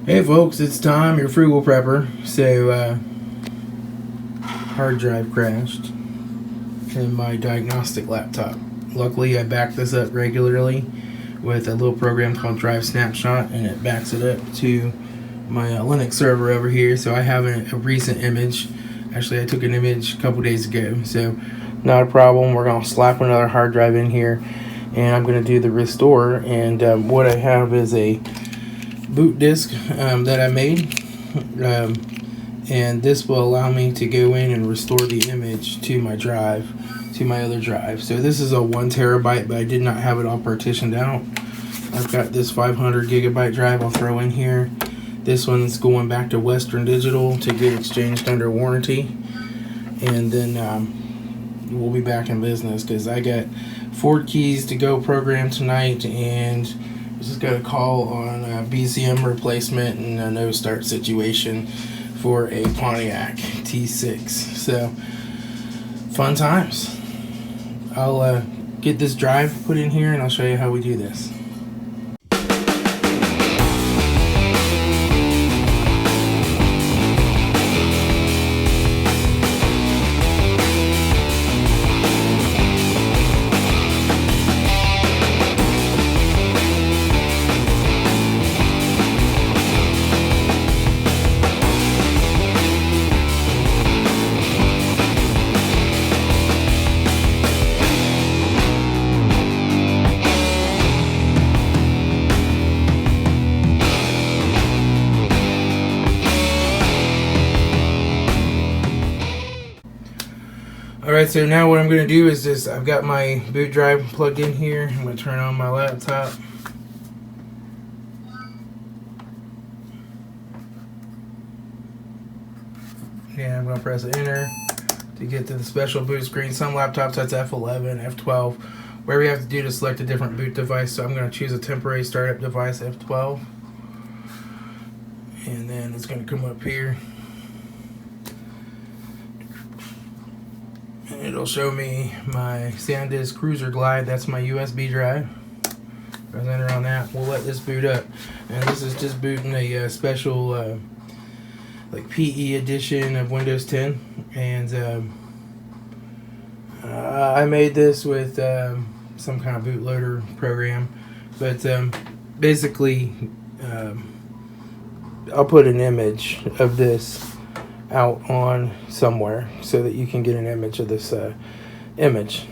Hey folks, it's Tom, your frugal prepper. So, hard drive crashed in my Diagnostic laptop. Luckily, I back this up regularly with a little program called Drive Snapshot, and it backs it up to my Linux server over here. So I have a recent image. Actually, I took an image a couple days ago, so not a problem. We're going to slap another hard drive in here, and I'm going to do the restore. And what I have is a boot disk that I made, and this will allow me to go in and restore the image to my drive, to my other drive. So this is a 1 terabyte, but I did not have it all partitioned out. I've got this 500 gigabyte drive I'll throw in here. This one's going back to Western Digital to get exchanged under warranty, and then we'll be back in business because I got Ford keys to go program tonight, and just got a call on a BCM replacement and a no start situation for a Pontiac T6. So, fun times. I'll get this drive put in here and I'll show you how we do this. Alright, so now what I'm going to do is just, I've got my boot drive plugged in here. I'm going to turn on my laptop. And I'm going to press enter to get to the special boot screen. Some laptops that's F11, F12. Whatever you have to do to select a different boot device. So I'm going to choose a temporary startup device, F12. And then it's going to come up here. It'll show me my SanDisk Cruiser Glide. That's my USB drive. Press enter on that. We'll let this boot up. And this is just booting a special like PE edition of Windows 10. And I made this with some kind of bootloader program. But basically, I'll put an image of this out on somewhere so that you can get an image of this image.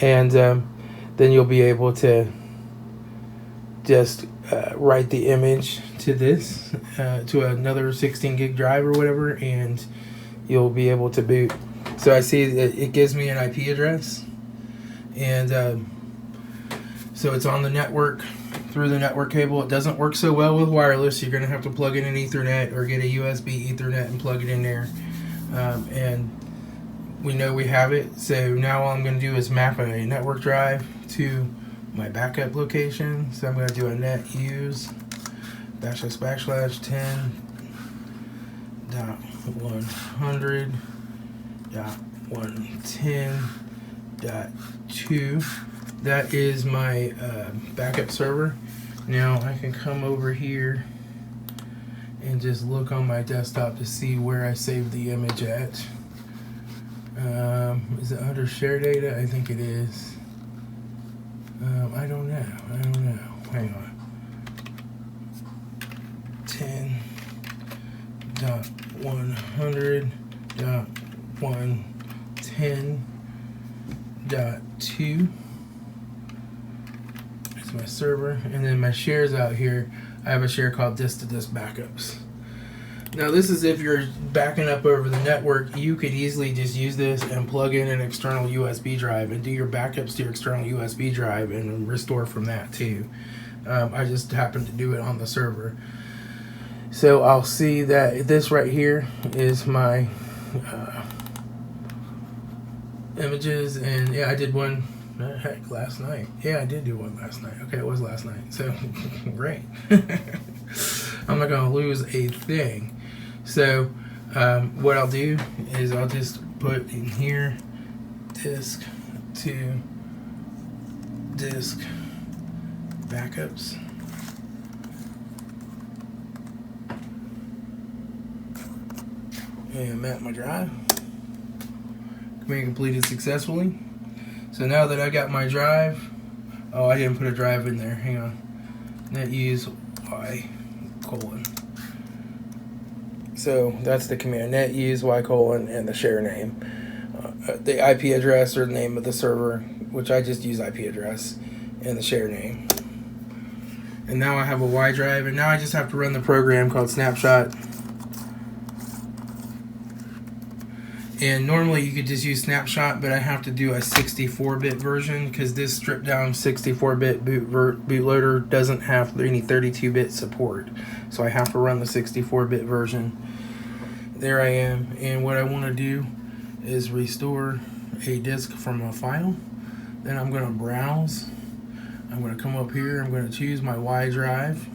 And then you'll be able to just write the image to this to another 16 gig drive or whatever, and you'll be able to boot. So I see that it gives me an IP address, and so it's on the network through the network cable. It doesn't work so well with wireless. You're going to have to plug in an Ethernet or get a USB Ethernet and plug it in there. And we know we have it. So now all I'm going to do is map a network drive to my backup location. So I'm going to do a net use //10.100.110.2. That is my backup server. Now I can come over here and just look on my desktop to see where I saved the image at. Is it under share data? I think it is. I don't know. Hang on. 10.100.110.2. My server, and then my shares out here. I have a share called disk to disk backups. Now this is if you're backing up over the network. You could easily just use this and plug in an external USB drive and do your backups to your external USB drive and restore from that too. I just happened to do it on the server. So I'll see that this right here is my images, and yeah, I did one. Heck, last night. Yeah, I did do one last night. Okay, it was last night. So, great. I'm not going to lose a thing. So, what I'll do is I'll just put in here disk to disk backups. And map my drive. Command completed successfully. So now that I got my drive, oh, I didn't put a drive in there. Hang on. Net use y colon. So that's the command, net use y colon and the share name. The IP address or the name of the server, which I just use IP address, and the share name. And now I have a Y drive, and now I just have to run the program called Snapshot. And normally you could just use Snapshot, but I have to do a 64-bit version because this stripped down 64-bit bootloader doesn't have any 32-bit support. So I have to run the 64-bit version. There I am. And what I want to do is restore a disk from a file. Then I'm going to browse. I'm going to come up here. I'm going to choose my Y drive.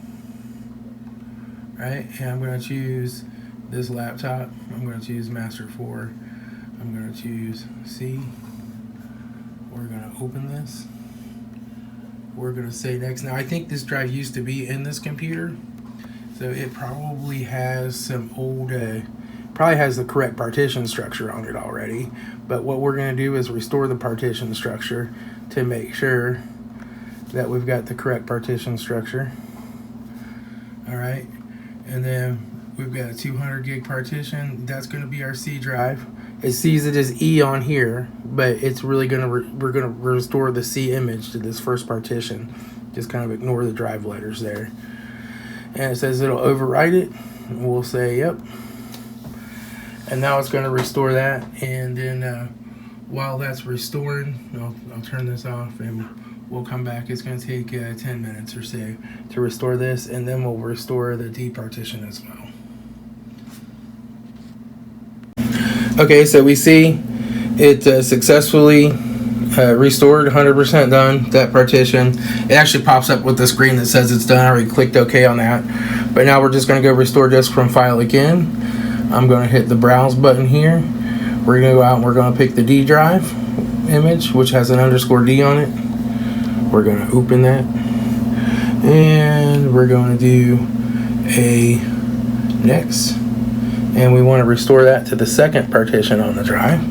Right? And I'm going to choose this laptop. I'm going to choose Master 4. I'm going to choose C. We're going to open this. We're going to say next. Now I think this drive used to be in this computer, so it probably has some old, probably has the correct partition structure on it already. But what we're going to do is restore the partition structure to make sure that we've got the correct partition structure. All right, and then we've got a 200 gig partition. That's going to be our C drive. It sees it as E on here, but it's really going to we're going to restore the C image to this first partition. Just kind of ignore the drive letters there. And it says it'll overwrite it. We'll say yep. And now it's going to restore that. And then while that's restoring, I'll turn this off and we'll come back. It's going to take 10 minutes or so to restore this, and then we'll restore the D partition as well. Okay, so we see it successfully restored, 100% done, that partition. It actually pops up with the screen that says it's done. I already clicked OK on that. But now we're just going to go restore disk from file again. I'm going to hit the browse button here. We're going to go out and we're going to pick the D drive image, which has an _D on it. We're going to open that. And we're going to do a next. And we want to restore that to the second partition on the drive.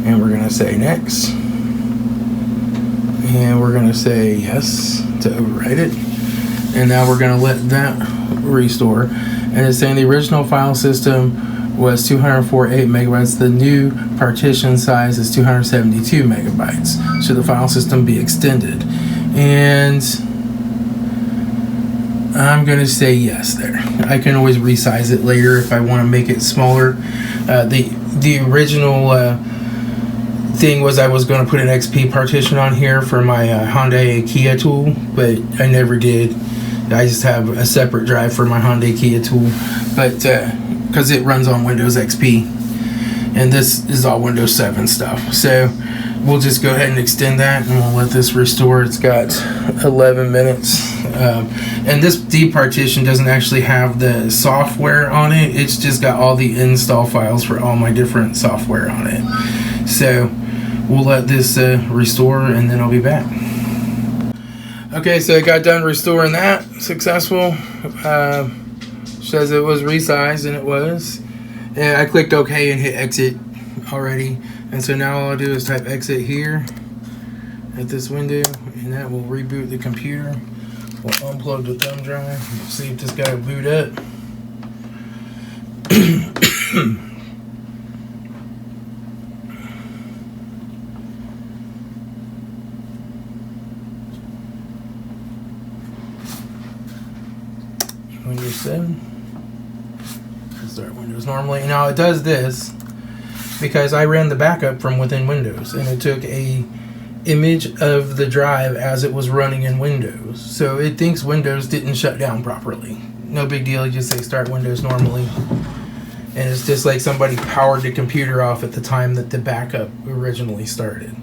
And we're going to say next. And we're going to say yes to overwrite it. And now we're going to let that restore. And it's saying the original file system was 248 megabytes. The new partition size is 272 megabytes. Should the file system be extended? And I'm going to say yes there. I can always resize it later if I want to make it smaller. The original thing was I was going to put an XP partition on here for my Hyundai Kia tool, but I never did. I just have a separate drive for my Hyundai Kia tool, but because it runs on Windows XP, and this is all Windows 7 stuff. So we'll just go ahead and extend that, and we'll let this restore. It's got 11 minutes. And this D partition doesn't actually have the software on it. It's just got all the install files for all my different software on it. So we'll let this restore, and then I'll be back. Okay, so it got done restoring that. Successful. Says it was resized, and it was. And I clicked OK and hit exit already. And so now all I'll do is type exit here at this window, and that will reboot the computer. We'll unplug the thumb drive. See if this guy will boot up. Windows 7. Start Windows normally. Now it does this because I ran the backup from within Windows, and it took a image of the drive as it was running in Windows. So it thinks Windows didn't shut down properly. No big deal, you just say start Windows normally. And it's just like somebody powered the computer off at the time that the backup originally started.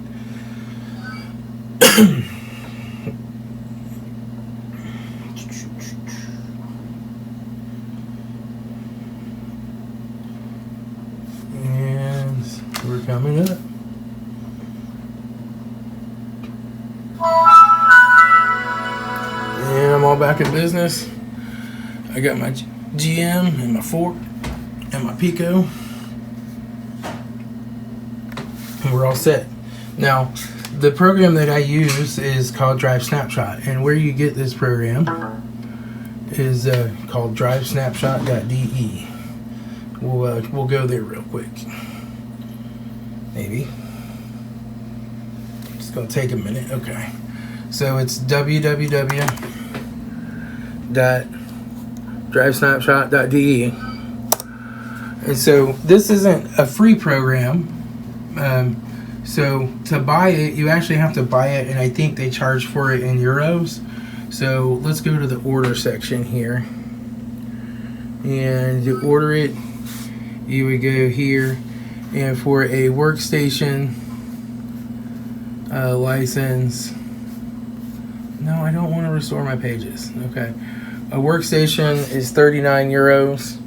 And we're coming up. And I'm all back in business. I got my GM and my fork and my Pico. and we're all set. Now, the program that I use is called Drive Snapshot, and where you get this program is called drivesnapshot.de. We'll go there real quick. Maybe. It's going to take a minute. Okay. So it's www.drivesnapshot.de. And so this isn't a free program. So to buy it, you actually have to buy it, and I think they charge for it in euros. So let's go to the order section here. And you order it, you would go here, and for a workstation license, no, I don't want to restore my pages. Okay, a workstation is 39 euros.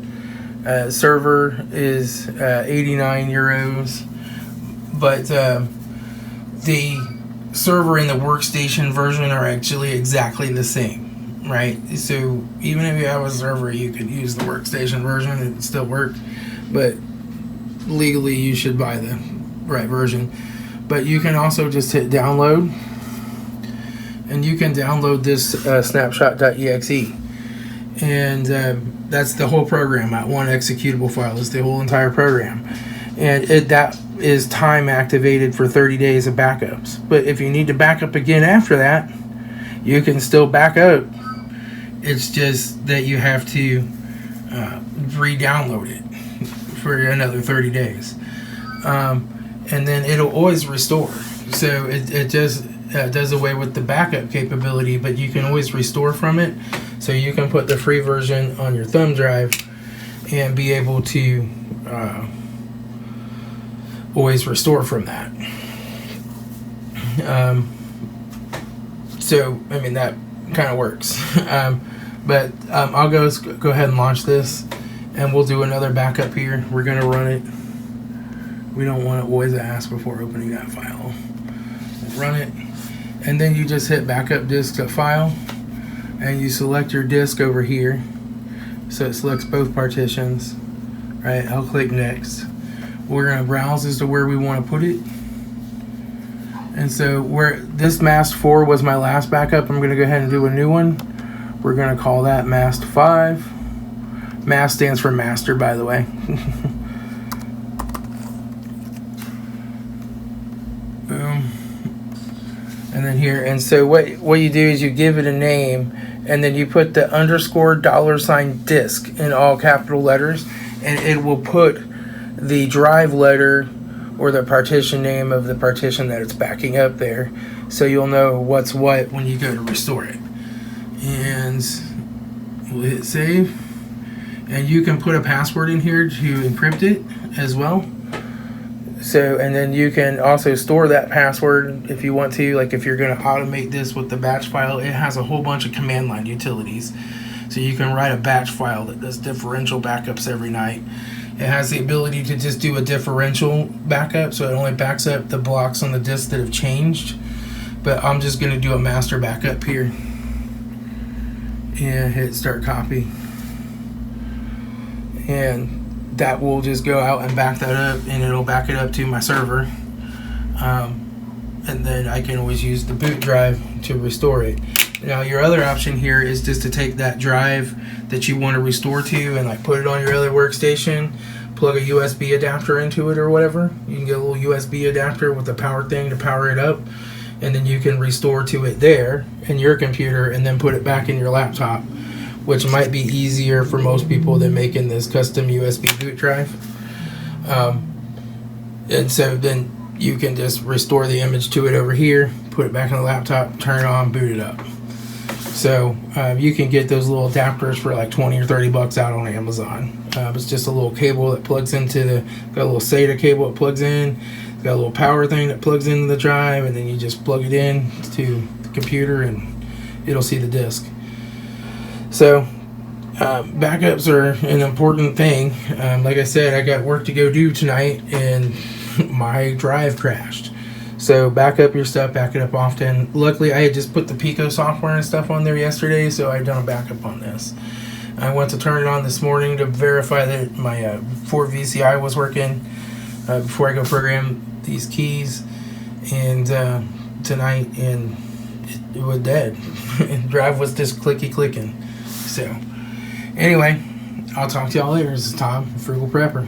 Server is 89 euros. But the server and the workstation version are actually exactly the same, right? So even if you have a server, you could use the workstation version and it would still work. But legally, you should buy the right version. But you can also just hit download, and you can download this snapshot.exe. And that's the whole program. That one executable file is the whole entire program. And that is time activated for 30 days of backups. But if you need to back up again after that, you can still back up. It's just that you have to re-download it for another 30 days. And then it'll always restore. So it just does away with the backup capability, but you can always restore from it. So you can put the free version on your thumb drive and be able to always restore from that. So I mean, that kind of works. But I'll go ahead and launch this, and we'll do another backup here. We're gonna run it. We don't want to always ask before opening that file. We'll run it, and then you just hit backup disk to file, and you select your disk over here. So it selects both partitions. Right, I'll click next. We're going to browse as to where we want to put it. And so where this mask 4 was my last backup, I'm going to go ahead and do a new one. We're going to call that mask 5. Mask stands for master, by the way. Boom. And then here, and so what you do is you give it a name, and then you put the _ $disk in all capital letters, and it will put the drive letter or the partition name of the partition that it's backing up there, so you'll know what's what when you go to restore it. And we'll hit save, and you can put a password in here to encrypt it as well. So, and then you can also store that password if you want to. Like if you're going to automate this with the batch file, it has a whole bunch of command line utilities. So you can write a batch file that does differential backups every night. It has the ability to just do a differential backup, so it only backs up the blocks on the disk that have changed. But I'm just going to do a master backup here. And hit start copy. And that will just go out and back that up, and it'll back it up to my server. And then I can always use the boot drive to restore it. Now your other option here is just to take that drive that you want to restore to and like put it on your other workstation, plug a USB adapter into it or whatever. You can get a little USB adapter with a power thing to power it up, and then you can restore to it there in your computer and then put it back in your laptop, which might be easier for most people than making this custom USB boot drive. And so then you can just restore the image to it over here, put it back in the laptop, turn it on, boot it up. So you can get those little adapters for like 20 or 30 bucks out on Amazon. It's just a little cable that plugs into got a little SATA cable that plugs in, got a little power thing that plugs into the drive, and then you just plug it in to the computer and it'll see the disk. So backups are an important thing. Like I said, I got work to go do tonight, and my drive crashed. So back up your stuff, back it up often. Luckily, I had just put the Pico software and stuff on there yesterday, so I had done a backup on this. I went to turn it on this morning to verify that my Ford VCI was working. before I go program these keys and tonight, and it was dead. And drive was just clicking. So anyway, I'll talk to y'all later. This is Tom, Frugal Prepper.